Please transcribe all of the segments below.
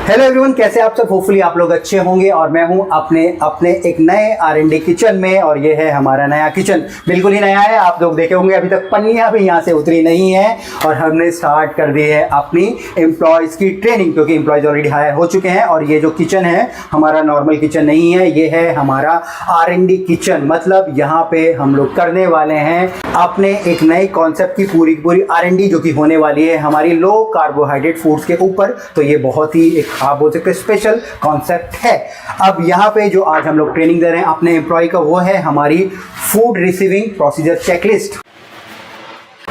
Hello everyone, कैसे आप सब। होपफुली आप लोग अच्छे होंगे और मैं हूं अपने एक नए R&D किचन में। और ये है हमारा नया किचन, बिल्कुल ही नया है। आप लोग देखे होंगे अभी तक पन्नियां भी यहाँ से उतरी नहीं है और हमने स्टार्ट कर दी है अपनी एम्प्लॉयज़ की ट्रेनिंग, क्योंकि एम्प्लॉयज़ ऑलरेडी हायर हो चुके हैं। और ये जो किचन है हमारा नॉर्मल किचन नहीं है, ये है हमारा R&D किचन। मतलब यहाँ पे हम लोग करने वाले हैं अपने एक नए कॉन्सेप्ट की पूरी R&D, जो कि होने वाली है हमारी लो कार्बोहाइड्रेट फूड्स के ऊपर। तो ये बहुत ही एक आप बोल सकते हैं स्पेशल कॉन्सेप्ट है। अब यहाँ पे जो आज हम लोग ट्रेनिंग दे रहे हैं अपने एम्प्लॉय का, वो है हमारी फूड रिसीविंग प्रोसीजर चेकलिस्ट।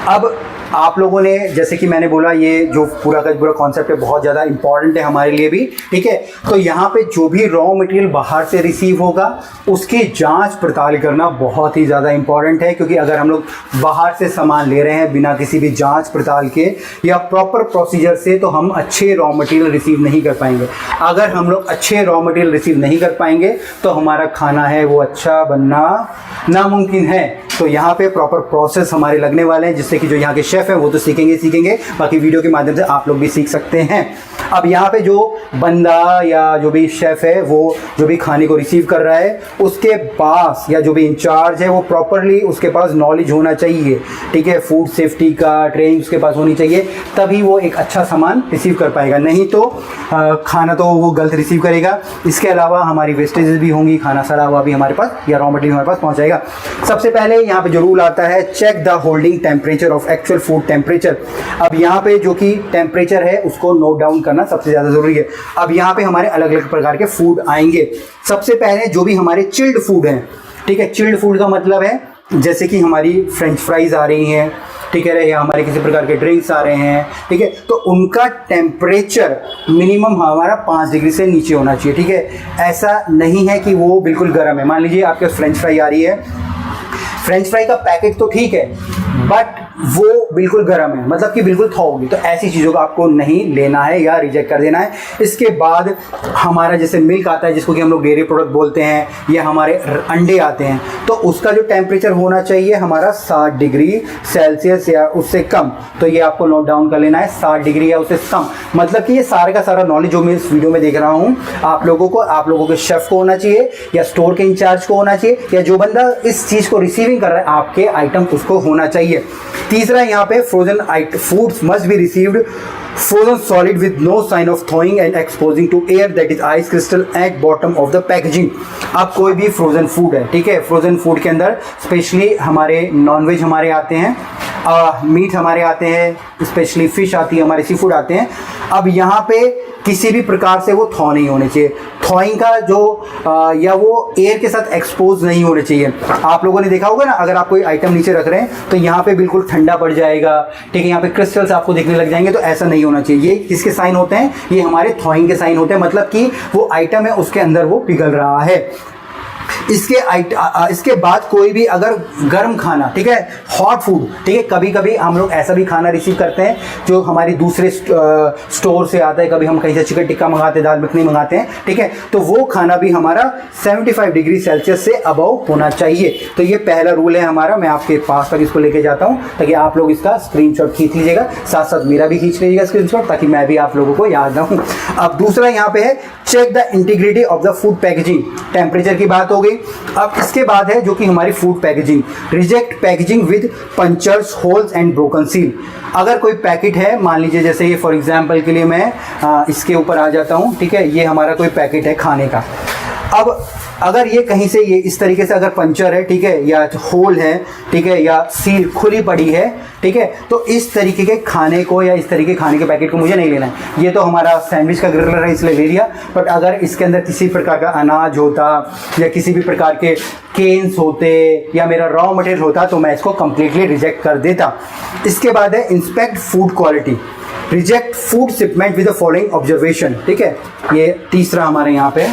अब आप लोगों ने, जैसे कि मैंने बोला, ये जो पूरा का पूरा कॉन्सेप्ट है बहुत ज़्यादा इंपॉर्टेंट है हमारे लिए भी, ठीक है। तो यहाँ पे जो भी रॉ मटेरियल बाहर से रिसीव होगा उसकी जांच पड़ताल करना बहुत ही ज़्यादा इंपॉर्टेंट है, क्योंकि अगर हम लोग बाहर से सामान ले रहे हैं बिना किसी भी जांच पड़ताल के या प्रॉपर प्रोसीजर से, तो हम अच्छे रॉ मटेरियल रिसीव नहीं कर पाएंगे। अगर हम लोग अच्छे रॉ मटेरियल रिसीव नहीं कर पाएंगे तो हमारा खाना है वो अच्छा बनना नामुमकिन है। तो यहाँ पे प्रॉपर प्रोसेस हमारे लगने वाले हैं, जिससे कि जो यहाँ के शेफ़ हैं वो तो सीखेंगे, बाकी वीडियो के माध्यम से आप लोग भी सीख सकते हैं। अब यहाँ पे जो बंदा या जो भी शेफ़ है वो जो भी खाने को रिसीव कर रहा है, उसके पास या जो भी इंचार्ज है वो प्रॉपरली उसके पास नॉलेज होना चाहिए, ठीक है। फूड सेफ्टी का ट्रेनिंग उसके पास होनी चाहिए, तभी वो एक अच्छा सामान रिसीव कर पाएगा। नहीं तो खाना तो वो गलत रिसीव करेगा। इसके अलावा हमारी वेस्टेजेस भी होंगी, खाना सड़ा हुआ भी हमारे पास या रॉ मटेरियल हमारे पास पहुँचाएगा। सबसे पहले यहाँ पे जो रूल आता है, check the holding temperature of actual food temperature. अब यहाँ पे जो कि टेम्परेचर है उसको नोट डाउन करना सबसे ज़्यादा ज़रूरी है। अब यहाँ पे हमारे अलग अलग प्रकार के फूड आएंगे। सबसे पहले जो भी हमारे चिल्ड फूड हैं, ठीक है। चिल्ड फूड का मतलब है जैसे कि हमारी फ्रेंच फ्राइज़ आ रही हैं, ठीक है, या हमारे किसी प्रकार के ड्रिंक्स आ रहे हैं, ठीक है। तो उनका टेम्परेचर मिनिमम हमारा 5 डिग्री से नीचे होना चाहिए, ठीक है। ऐसा नहीं है कि वो बिल्कुल गर्म है। मान लीजिए आपके फ्रेंच फ्राई आ रही है, फ्रेंच फ्राई का पैकेट तो ठीक है बट वो बिल्कुल गर्म है, मतलब कि बिल्कुल थॉ होगी। तो ऐसी चीज़ों को आपको नहीं लेना है या रिजेक्ट कर देना है। इसके बाद हमारा जैसे मिल्क आता है, जिसको कि हम लोग डेयरी प्रोडक्ट बोलते हैं, या हमारे अंडे आते हैं, तो उसका जो टेम्परेचर होना चाहिए हमारा 60 डिग्री सेल्सियस या उससे कम। तो ये आपको नोट डाउन कर लेना है, 60 डिग्री या उससे कम। मतलब कि ये सारा का सारा नॉलेज जो मैं इस वीडियो में देख रहा हूँ आप लोगों के शेफ़ को होना चाहिए, या स्टोर के इंचार्ज को होना चाहिए, या जो बंदा इस चीज़ को रिसीविंग कर रहा है आपके आइटम, उसको होना चाहिए। तीसरा यहाँ पे frozen foods must be received frozen solid with no sign of thawing and exposing to air, that is ice crystal at bottom of the packaging। अब कोई भी फ्रोजन फूड है, ठीक है। फ्रोजन फूड के अंदर स्पेशली हमारे नॉनवेज हमारे आते हैं, मीट हमारे आते हैं, स्पेशली फिश आती है, हमारे सी फूड आते हैं। अब यहाँ पे किसी भी प्रकार से वो थॉ नहीं होने चाहिए। थॉइंग का जो या वो एयर के साथ एक्सपोज नहीं होने चाहिए। आप लोगों ने देखा होगा ना, अगर आप कोई आइटम नीचे रख रहे हैं तो यहाँ पे बिल्कुल ठंडा पड़ जाएगा, ठीक है। यहाँ पे क्रिस्टल्स आपको दिखने लग जाएंगे, तो ऐसा नहीं होना चाहिए। ये किसके साइन होते हैं? ये हमारे थॉइंग के साइन होते हैं, मतलब कि वो आइटम है उसके अंदर वो पिघल रहा है। इसके बाद कोई भी अगर गर्म खाना, ठीक है, हॉट फूड, ठीक है। कभी कभी हम लोग ऐसा भी खाना रिसीव करते हैं जो हमारी दूसरे स्टोर से आता है। कभी हम कहीं से चिकन टिक्का मंगाते हैं, दाल मखनी मंगाते हैं, ठीक है। तो वो खाना भी हमारा 75 डिग्री सेल्सियस से अबव होना चाहिए। तो ये पहला रूल है हमारा। मैं आपके पास तक इसको लेके जाता हूँ ताकि आप लोग इसका स्क्रीनशॉट खींच लीजिएगा, साथ साथ मेरा भी खींच लीजिएगा स्क्रीनशॉट, ताकि मैं भी आप लोगों को याद रहूँ। अब दूसरा यहाँ पे है, check the integrity of the food packaging. Temperature की बात हो गई। अब इसके बाद है जो कि हमारी food packaging, reject packaging with punchers, holes and broken seal. अगर कोई पैकेट है, मान लीजिए जैसे ये फॉर एग्जांपल के लिए मैं इसके ऊपर आ जाता हूँ, ठीक है। ये हमारा कोई पैकेट है खाने का। अब अगर ये कहीं से ये इस तरीके से अगर पंचर है, ठीक है, या होल है, ठीक है, या सील खुली पड़ी है, ठीक है, तो इस तरीके के खाने को या इस तरीके के खाने के पैकेट को मुझे नहीं लेना है। ये तो हमारा सैंडविच का ग्रिलर है इसलिए ले लिया, बट अगर इसके अंदर किसी प्रकार का अनाज होता या किसी भी प्रकार के केन्स होते या मेरा रॉ मटेरियल होता तो मैं इसको कंप्लीटली रिजेक्ट कर देता। इसके बाद है inspect food quality, reject food shipment with the following observation, ठीक है। ये तीसरा हमारे यहाँ पे।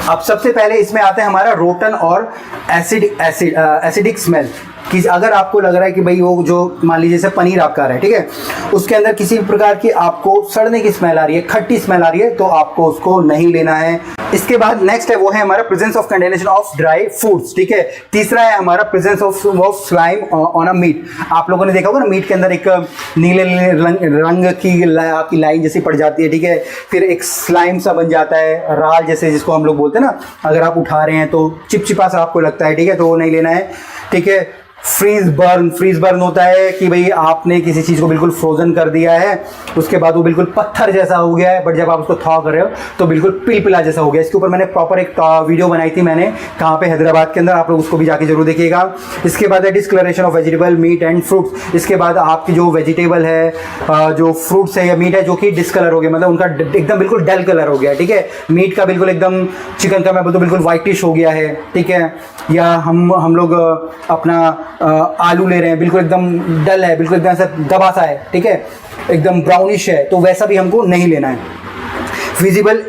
अब सबसे पहले इसमें आता है हमारा रोटन और एसिडिक स्मेल। कि अगर आपको लग रहा है कि भाई वो जो मान लीजिए जैसे पनीर आपका आ रहा है, ठीक है, उसके अंदर किसी भी प्रकार की आपको सड़ने की स्मेल आ रही है, खट्टी स्मेल आ रही है, तो आपको उसको नहीं लेना है। इसके बाद नेक्स्ट है वो है हमारा presence of condensation of dry foods, ठीक है। तीसरा है हमारा presence of slime on a meat. आप लोगों ने देखा होगा ना, मीट के अंदर एक नीले रंग की आपकी लाइन जैसी पड़ जाती है, ठीक है। फिर एक स्लाइम सा बन जाता है, राल जैसे, जिसको हम लोग बोलते हैं ना, अगर आप उठा रहे हैं तो चिपचिपा सा आपको लगता है, ठीक है, तो वो नहीं लेना है, ठीक है। फ्रीज बर्न होता है कि भाई आपने किसी चीज़ को बिल्कुल फ्रोजन कर दिया है, उसके बाद वो बिल्कुल पत्थर जैसा हो गया है, बट जब आप उसको थॉ कर रहे हो तो बिल्कुल पिलपिला जैसा हो गया। इसके ऊपर मैंने प्रॉपर एक वीडियो बनाई थी मैंने, कहाँ पे, हैदराबाद के अंदर, आप लोग उसको भी जाके जरूर देखिएगा। इसके बाद है discoloration of vegetable, meat and fruits. इसके बाद आपकी जो वेजिटेबल है, जो फ्रूट्स है या मीट है, जो कि डिस्कलर हो गया, मतलब उनका एकदम बिल्कुल डल कलर हो गया, ठीक है। मीट का बिल्कुल एकदम, चिकन का मैं बोलता हूँ बिल्कुल वाइटिश हो गया है, ठीक है। या हम लोग अपना आलू ले रहे हैं, बिल्कुल एकदम डल है, बिल्कुल एकदम ऐसा दबा सा है, ठीक है, एकदम ब्राउनिश है, तो वैसा भी हमको नहीं लेना है। विजिबल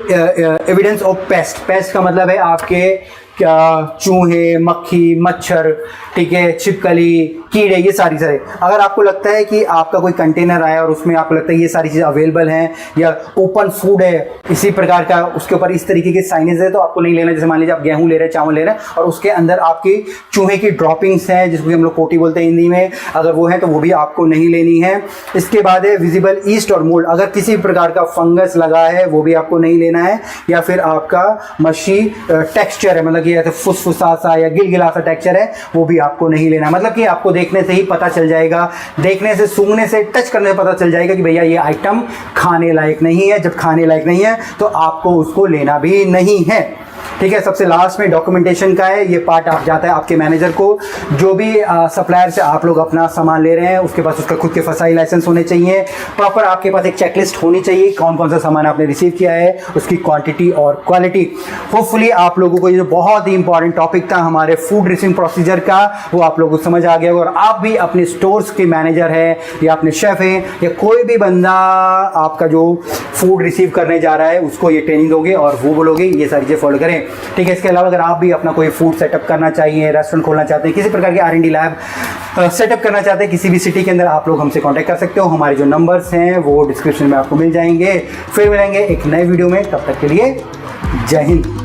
एविडेंस ऑफ पेस्ट का मतलब है आपके क्या, चूहे, मक्खी, मच्छर, ठीक है, छिपकली, कीड़े, ये सारे अगर आपको लगता है कि आपका कोई कंटेनर आया और उसमें आपको लगता है ये सारी चीज़ें अवेलेबल हैं या ओपन फूड है इसी प्रकार का, उसके ऊपर इस तरीके के साइनेज है, तो आपको नहीं लेना। जैसे मान लीजिए आप गेहूं ले रहे हैं, चावल ले रहे हैं और उसके अंदर आपकी चूहे की ड्रॉपिंग्स हैं, जिसको हम लोग कोटी बोलते हैं हिंदी में, अगर वो है तो वो भी आपको नहीं लेनी है। इसके बाद है विजिबल ईस्ट और मोल्ड, अगर किसी प्रकार का फंगस लगा है वो भी आपको नहीं लेना है। या फिर आपका मशी टेक्सचर है, मतलब कि ऐसे फुसफुसासा या गिलगिलासा टेक्सचर है, वो भी आपको नहीं लेना। मतलब कि आपको देखने से ही पता चल जाएगा, देखने से, सूंघने से, टच करने से पता चल जाएगा कि भैया ये आइटम खाने लायक नहीं है। जब खाने लायक नहीं है तो आपको उसको लेना भी नहीं है, ठीक है। सबसे लास्ट में डॉक्यूमेंटेशन का है, ये पार्ट आप जाता है आपके मैनेजर को। जो भी सप्लायर से आप लोग अपना सामान ले रहे हैं उसके पास उसका खुद के फसाई लाइसेंस होने चाहिए, प्रॉपर आपके पास एक चेकलिस्ट होनी चाहिए, कौन कौन सा सामान आपने रिसीव किया है, उसकी क्वांटिटी और क्वालिटी। होपफुली आप लोगों को ये जो बहुत ही इंपॉर्टेंट टॉपिक था हमारे फूड रिसीविंग प्रोसीजर का, वो आप लोगों को समझ आ गया होगा। और आप भी अपने स्टोर्स के मैनेजर है या अपने शेफ हैं या कोई भी बंदा आपका जो फूड रिसीव करने जा रहा है उसको ये ट्रेनिंग दोगे और वो बोलोगे ये सारी चीज़ें फॉलो करें, ठीक है। इसके अलावा अगर आप भी अपना कोई फूड सेटअप करना चाहिए, रेस्टोरेंट खोलना चाहते हैं, किसी प्रकार के R&D लैब सेटअप करना चाहते हैं किसी भी सिटी के अंदर, आप लोग हमसे कांटेक्ट कर सकते हो। हमारे जो नंबर्स हैं वो डिस्क्रिप्शन में आपको मिल जाएंगे। फिर मिलेंगे एक नए वीडियो में, तब तक के लिए जय हिंद।